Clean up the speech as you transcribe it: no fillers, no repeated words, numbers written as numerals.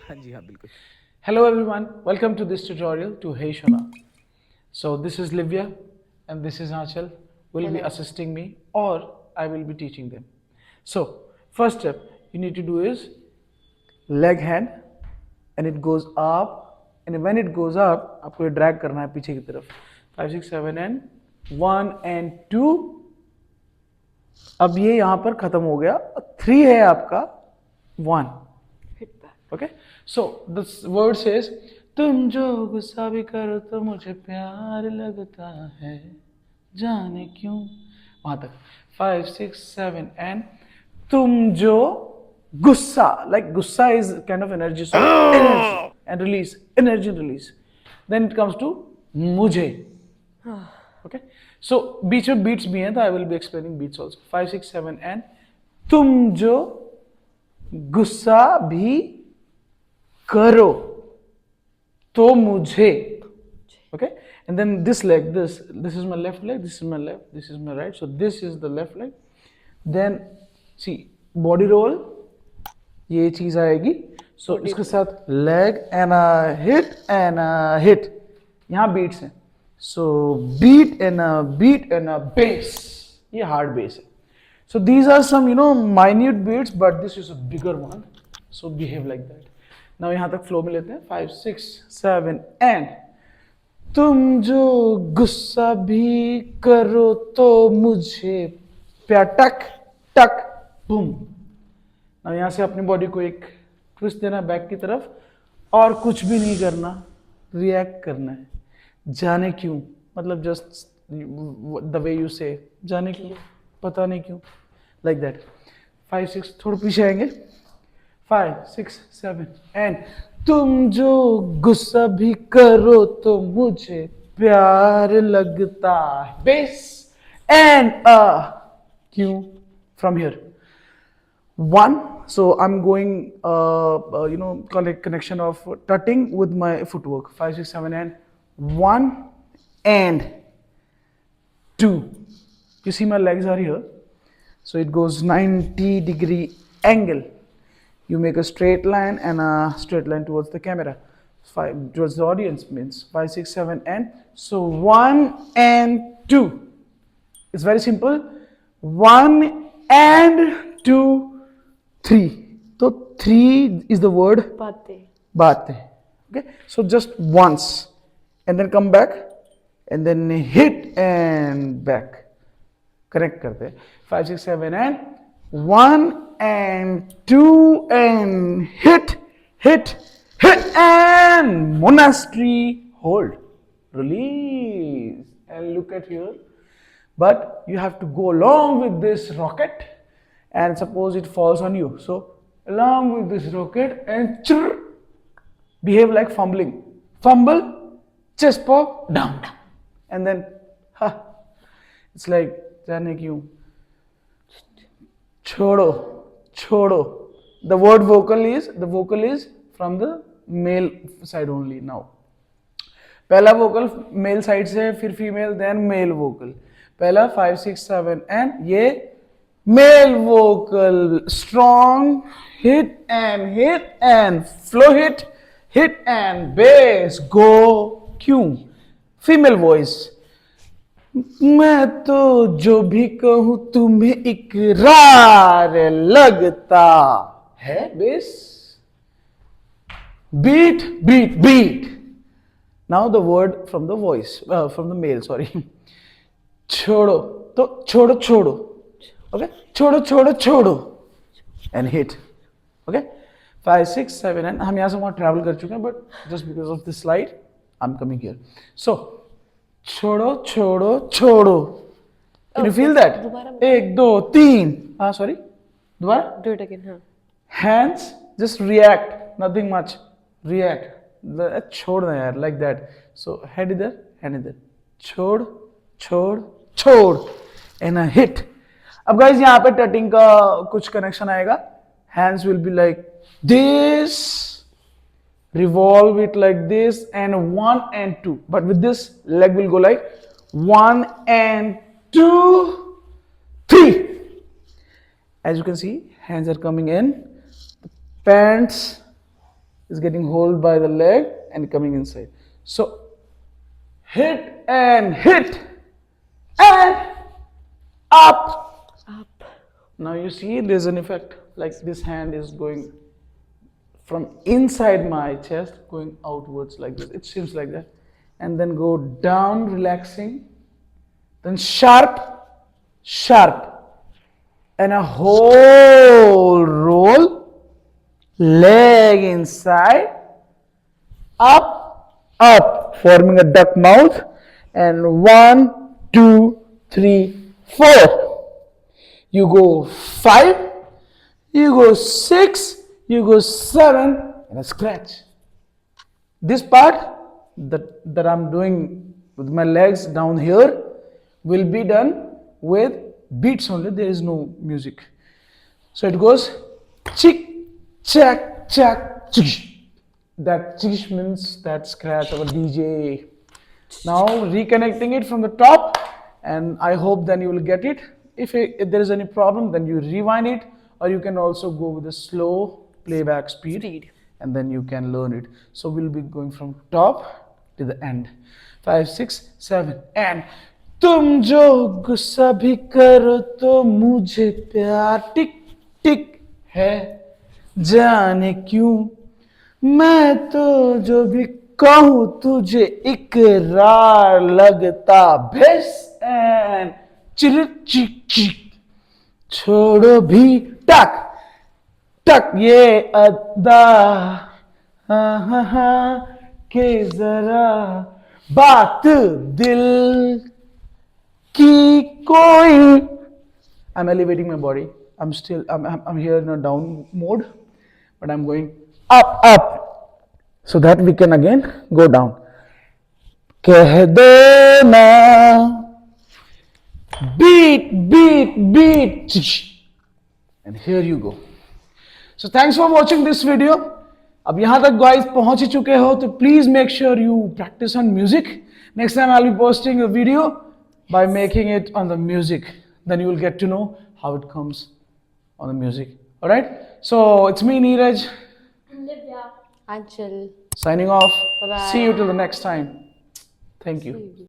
हाँ जी हाँ बिल्कुल. Hello everyone, welcome to this tutorial to Hey Shona. So this is Livia and this is Achal. Will be Hello. assisting me or I will be teaching them. So first step you need to do is leg hand and it goes up and when it goes up आपको ये drag करना है पीछे की तरफ 5 6 7 and 1 and 2. अब ये यहाँ पर खत्म हो गया 3 है आपका 1. Hit back. Okay, so this word says तुम जो गुस्सा भी करो तो मुझे प्यार लगता है जाने क्यों. वहां तक 5 6 7 and तुम जो गुस्सा, like gussa is kind of energy, so energy and release, energy and release. Then it comes to मुझे. Okay, so बीच में beats भी हैं तो I will be explaining beats also. 5 6 7 and तुम जो गुस्सा भी करो तो मुझे. Okay, and then this leg, this is my left leg, this is my left, this is my right, so this is the left leg. Then see body roll, ये चीज आएगी. So इसके साथ leg and a hit, यहाँ beats हैं. So beat and a bass, ये hard bass है. So these are some minute beats, but this is a bigger one. So behave like that. Now यहाँ तक flow में लेते हैं 5 6 7 and तुम जो गुस्सा भी करो तो मुझे प्यार टक टक बूम. now यहाँ से अपनी बॉडी को एक ट्विस्ट देना बैक की तरफ और कुछ भी नहीं करना, रिएक्ट करना है. जाने क्यों मतलब जस्ट द वे यू से जाने क्यों, पता नहीं क्यों, लाइक दैट. 5 6 थोड़ा पीछे आएंगे 5 6 7 एंड तुम जो गुस्सा भी करो तो मुझे प्यार लगता है बेस एंड क्यों from here 1. So I'm going collect connection of tutting with my footwork 5 6 7 and 1 and 2. You see my legs are here, so it goes 90-degree angle. You make a straight line and a straight line towards the camera, 5 towards the audience means 5 6 7 and so 1 and 2. It's very simple. 1 and 2 3. So 3 is the word baate. Okay, so just once and then come back and then hit and back. Connect करते 5 6 7 and 1 and 2 and hit and monastery hold, release and look at here. But you have to go along with this rocket and suppose it falls on you, so along with this rocket and behave like fumbling, fumble, chest pop down and then it's like जाने क्यों छोड़ो छोड़ो. The word vocal is from the male side only. Now पहला vocal male side से फिर female then male vocal. पहला 5 6 7 and ये male vocal strong hit and flow hit and bass go क्यों. Female voice मैं तो जो भी कहूं तुम्हें इकरार लगता है base beat. Now the word from the voice from the male, sorry. छोड़ो तो छोड़ो okay, छोड़ो and hit. Okay, 5 6 7 and हम यहाँ से वहाँ travel कर चुके हैं but just because of this slide I'm coming here. So छोड़ो. Can you feel that? 1 2 3 sorry दोबारा Do it again. hands just react, nothing much, react. छोड़ना यार like that. So head इधर hand इधर छोड़ and a hit. अब guys यहाँ पे टटिंग का कुछ कनेक्शन आएगा. Hands will be like this, revolve it like this and 1 and 2, but with this leg will go like 1 and 2 3. As you can see, hands are coming in, the pants is getting hold by the leg and coming inside. So hit and up. Now you see there's an effect, like this hand is going from inside my chest going outwards like this. It seems like that. And then go down, relaxing. Then sharp, and a whole roll, leg inside, up, forming a duck mouth, and 1, 2, 3, 4. You go 5, you go 6, you go 7, and a scratch. This part that I'm doing with my legs down here will be done with beats only. There is no music. So it goes chick, chack, chack, chick. That chick means that scratch of a DJ. Now reconnecting it from the top, and I hope then you will get it. If there is any problem, then you rewind it, or you can also go with a slow playback speed, and then you can learn it. So we'll be going from top to the end. 5, 6, 7, and तुम जो गुस्सा भी करो तो मुझे प्यार टिक टिक है, जाने क्यों मैं तो जो भी कहूँ तुझे इकरार लगता भेस एंड चिर छोड़ो भी टक टक ये अदा के जरा बात दिल की कोई. I'm elevating my body. I'm here in a down mode, but I'm going up, so that we can again go down. कह दो ना, beat, and here you go. So thanks for watching this video. अब यहाँ तक guys पहुँच ही चुके हो, तो please make sure you practice on music. Next time I'll be posting a video by making it on the music. Then you will get to know how it comes on the music. Alright? So it's me, Neeraj. Livia. Anchal. Signing off. Bye-bye. See you till the next time. Thank you.